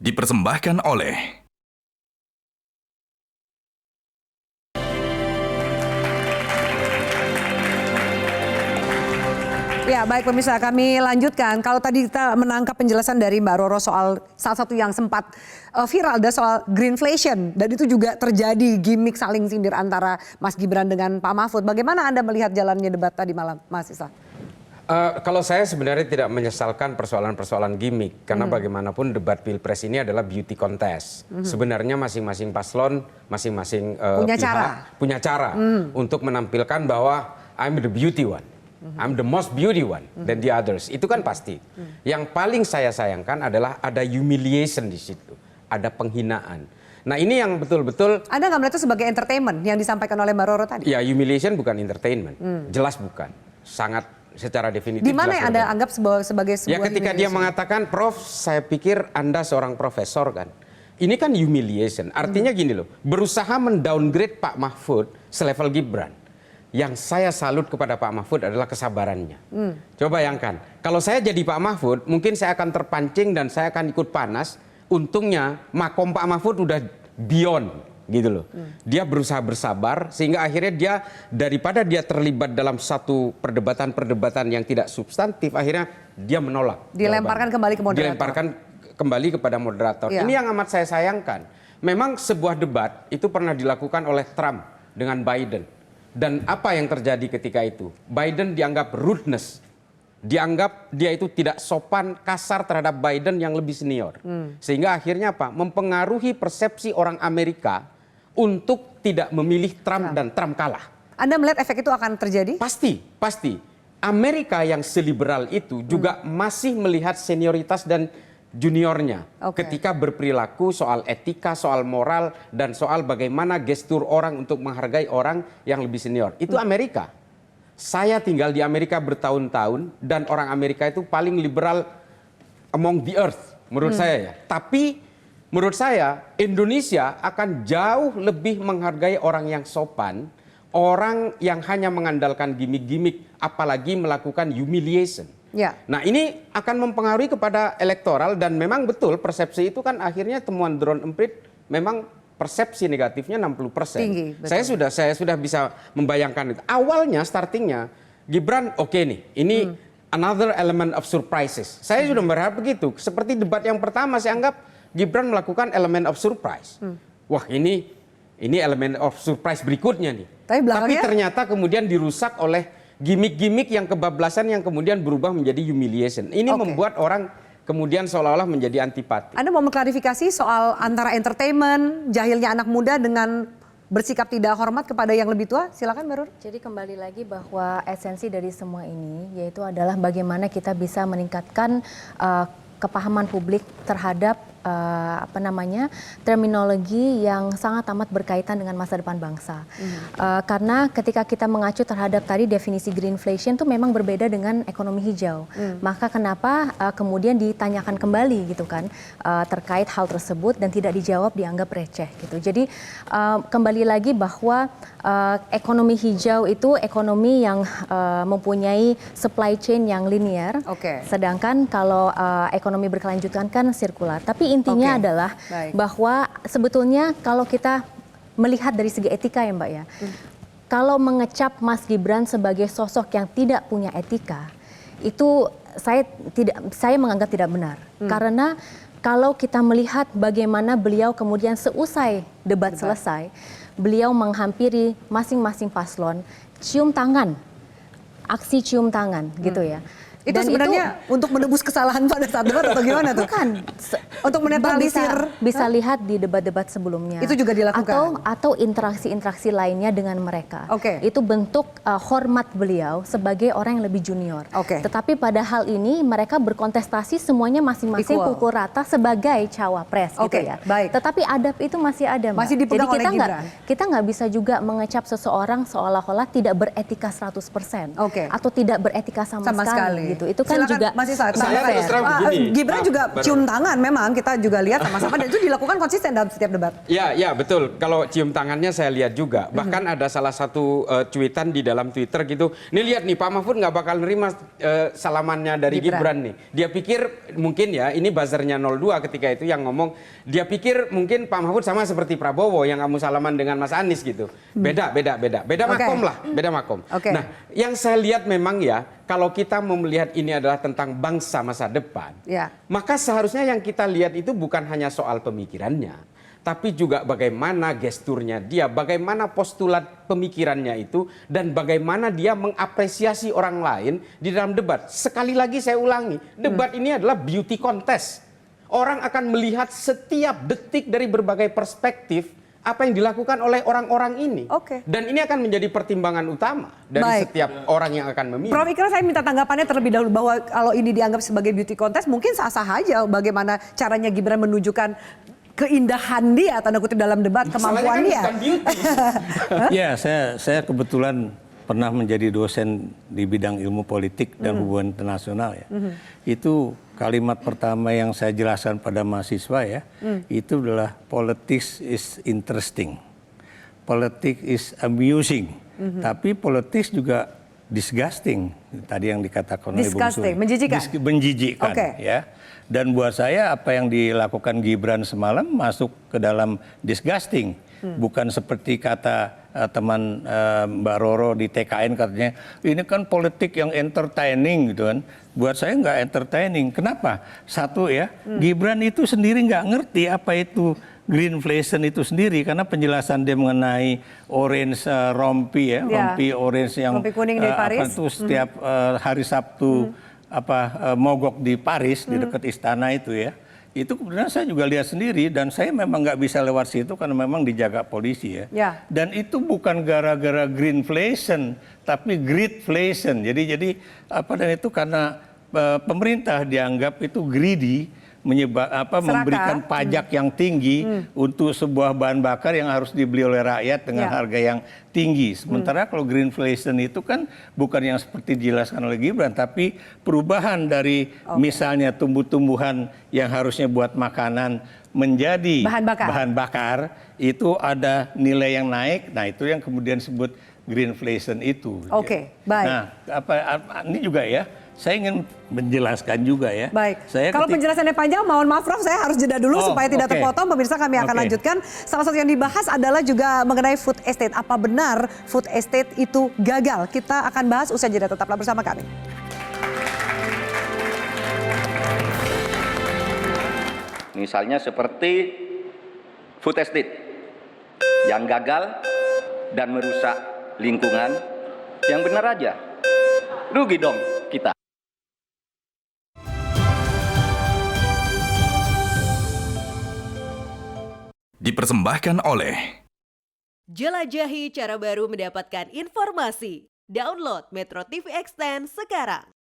dipersembahkan oleh Ya, baik pemirsa, kami lanjutkan. Kalau tadi kita menangkap penjelasan dari Mbak Roro soal salah satu yang sempat viral ada soal greenflation, dan itu juga terjadi gimmick saling sindir antara Mas Gibran dengan Pak Mahfud. Bagaimana Anda melihat jalannya debat tadi malam, Mas Islah? Kalau saya sebenarnya tidak menyesalkan persoalan-persoalan gimmick, karena bagaimanapun debat pilpres ini adalah beauty contest. Sebenarnya masing-masing paslon, masing-masing punya cara untuk menampilkan bahwa I'm the beauty one. I'm the most beauty one than the others. Itu kan pasti. Yang paling saya sayangkan adalah ada humiliation di situ, ada penghinaan. Nah ini yang betul-betul. Anda nggak melihat itu sebagai entertainment yang disampaikan oleh Mbak Roro tadi? Ya, humiliation bukan entertainment, jelas bukan. Sangat secara definitif. Di mana yang Anda anggap sebagai sebuah ya ketika dia mengatakan, Prof, saya pikir Anda seorang profesor kan. Ini kan humiliation. Artinya gini loh, berusaha mendowngrade Pak Mahfud selevel Gibran. Yang saya salut kepada Pak Mahfud adalah kesabarannya. Coba bayangkan, kalau saya jadi Pak Mahfud, mungkin saya akan terpancing dan saya akan ikut panas. Untungnya makom Pak Mahfud udah beyond gitu loh. Dia berusaha bersabar sehingga akhirnya dia daripada dia terlibat dalam satu perdebatan yang tidak substantif, akhirnya dia menolak. Dilemparkan kembali ke moderator. Dilemparkan kembali kepada moderator. Ya. Ini yang amat saya sayangkan. Memang sebuah debat itu pernah dilakukan oleh Trump dengan Biden. Dan apa yang terjadi ketika itu? Biden dianggap rudeness. Dianggap dia itu tidak sopan, kasar terhadap Biden yang lebih senior. Sehingga akhirnya apa? Mempengaruhi persepsi orang Amerika untuk tidak memilih Trump dan Trump kalah. Anda melihat efek itu akan terjadi? Pasti, pasti. Amerika yang seliberal itu juga masih melihat senioritas dan juniornya ketika berperilaku soal etika, soal moral, dan soal bagaimana gestur orang untuk menghargai orang yang lebih senior. Itu Amerika. Saya tinggal di Amerika bertahun-tahun dan orang Amerika itu paling liberal among the earth menurut saya ya. Tapi menurut saya Indonesia akan jauh lebih menghargai orang yang sopan, orang yang hanya mengandalkan gimmick-gimmick, apalagi melakukan humiliation. Ya. Nah ini akan mempengaruhi kepada elektoral dan memang betul persepsi itu kan akhirnya temuan drone emprit memang persepsi negatifnya 60%. Tinggi, betul. Saya sudah bisa membayangkan itu. Awalnya startingnya Gibran oke nih, ini another element of surprises. Saya sudah berharap begitu. Seperti debat yang pertama saya anggap Gibran melakukan element of surprise. Wah ini element of surprise berikutnya nih. Tapi ternyata kemudian dirusak oleh gimmick-gimmick yang kebablasan yang kemudian berubah menjadi humiliation. Ini membuat orang kemudian seolah-olah menjadi antipati. Anda mau mengklarifikasi soal antara entertainment, jahilnya anak muda dengan bersikap tidak hormat kepada yang lebih tua? Silakan Mbak Roro. Jadi kembali lagi bahwa esensi dari semua ini yaitu adalah bagaimana kita bisa meningkatkan kepahaman publik terhadap terminologi yang sangat amat berkaitan dengan masa depan bangsa. Karena ketika kita mengacu terhadap tadi definisi greenflation itu memang berbeda dengan ekonomi hijau. Maka kenapa kemudian ditanyakan kembali gitu kan terkait hal tersebut dan tidak dijawab dianggap receh gitu. Jadi kembali lagi bahwa ekonomi hijau itu ekonomi yang mempunyai supply chain yang linear. Sedangkan kalau ekonomi berkelanjutan kan sirkular. Tapi intinya adalah bahwa sebetulnya kalau kita melihat dari segi etika ya Mbak ya, kalau mengecap Mas Gibran sebagai sosok yang tidak punya etika, itu saya menganggap tidak benar. Karena kalau kita melihat bagaimana beliau kemudian seusai debat selesai, beliau menghampiri masing-masing paslon, cium tangan, aksi cium tangan gitu ya. Itu sebenarnya untuk menebus kesalahan pada saat debat atau gimana tuh? Bukan. Untuk menetralisir. Bisa lihat di debat-debat sebelumnya. Itu juga dilakukan? Atau interaksi-interaksi lainnya dengan mereka. Itu bentuk hormat beliau sebagai orang yang lebih junior. Tetapi pada hal ini mereka berkontestasi semuanya masing-masing pukul rata sebagai cawapres gitu ya. Tetapi adab itu masih ada Mbak. Masih dipegang oleh Gibran. Kita nggak bisa juga mengecap seseorang seolah-olah tidak beretika 100%. Atau tidak beretika sama sekali. gitu. Itu kan Silakan, juga masih saat Saya terus terang begini, Gibran juga Baru. cium tangan memang kita juga lihat sama-sama dan itu dilakukan konsisten dalam setiap debat. Ya betul. Kalau cium tangannya saya lihat juga. Bahkan ada salah satu cuitan di dalam Twitter gitu. Nih lihat nih Pak Mahfud nggak bakal nerima salamannya dari Gibran nih. Dia pikir mungkin ya ini buzzernya 02 ketika itu yang ngomong. Dia pikir mungkin Pak Mahfud sama seperti Prabowo yang kamu salaman dengan Mas Anies gitu. Beda makom lah. Beda makom. Okay. Nah yang saya lihat memang ya kalau kita mau melihat ini adalah tentang bangsa masa depan. Ya. Maka seharusnya yang kita lihat itu bukan hanya soal pemikirannya, tapi juga bagaimana gesturnya dia, bagaimana postulat pemikirannya itu, dan bagaimana dia mengapresiasi orang lain di dalam debat. Sekali lagi saya ulangi, debat ini adalah beauty contest. Orang akan melihat setiap detik dari berbagai perspektif apa yang dilakukan oleh orang-orang ini. Oke. Dan ini akan menjadi pertimbangan utama dari setiap orang yang akan memilih. Prof Ikrar, saya minta tanggapannya terlebih dahulu bahwa kalau ini dianggap sebagai beauty contest mungkin sah-sah aja bagaimana caranya Gibran menunjukkan keindahan dia tanda kutip dalam debat, kemampuan dia. Bukan beauty. Ya, saya kebetulan pernah menjadi dosen di bidang ilmu politik dan hubungan internasional ya. Itu kalimat pertama yang saya jelaskan pada mahasiswa ya, itu adalah politics is interesting, politics is amusing, tapi politics juga disgusting. Tadi yang dikatakan oleh Bung Disgusting, Suri. menjijikkan. Menjijikkan Oke. ya. Dan buat saya apa yang dilakukan Gibran semalam masuk ke dalam disgusting. Bukan seperti kata teman Mbak Roro di TKN katanya, ini kan politik yang entertaining gitu kan. Buat saya nggak entertaining. Kenapa? Satu ya, Gibran itu sendiri nggak ngerti apa itu greenflation itu sendiri karena penjelasan dia mengenai orange rompi ya, rompi orange yang rompi kuning di Paris. itu setiap hari Sabtu mogok di Paris di dekat istana itu ya. Itu kemudian saya juga lihat sendiri dan saya memang nggak bisa lewat situ karena memang dijaga polisi ya. Dan itu bukan gara-gara greenflation tapi greedflation. Jadi apa dan itu karena pemerintah dianggap itu greedy memberikan pajak yang tinggi untuk sebuah bahan bakar yang harus dibeli oleh rakyat dengan harga yang tinggi. Sementara kalau greenflation itu kan bukan yang seperti dijelaskan oleh Gibran, tapi perubahan dari misalnya tumbuh-tumbuhan yang harusnya buat makanan menjadi bahan bakar itu ada nilai yang naik. Nah itu yang kemudian disebut greenflation itu. Oke, baik. Nah ini juga ya. Saya ingin menjelaskan juga ya. Baik. Kalau penjelasannya panjang, mohon maaf Prof, saya harus jeda dulu supaya tidak terpotong. Pemirsa kami akan lanjutkan. Salah satu yang dibahas adalah juga mengenai food estate. Apa benar food estate itu gagal? Kita akan bahas usai jeda. Tetaplah bersama kami. Misalnya seperti food estate yang gagal dan merusak lingkungan, yang benar aja. Rugi dong kita. Dipersembahkan oleh Jelajahi cara baru mendapatkan informasi. Download Metro TV Extend sekarang.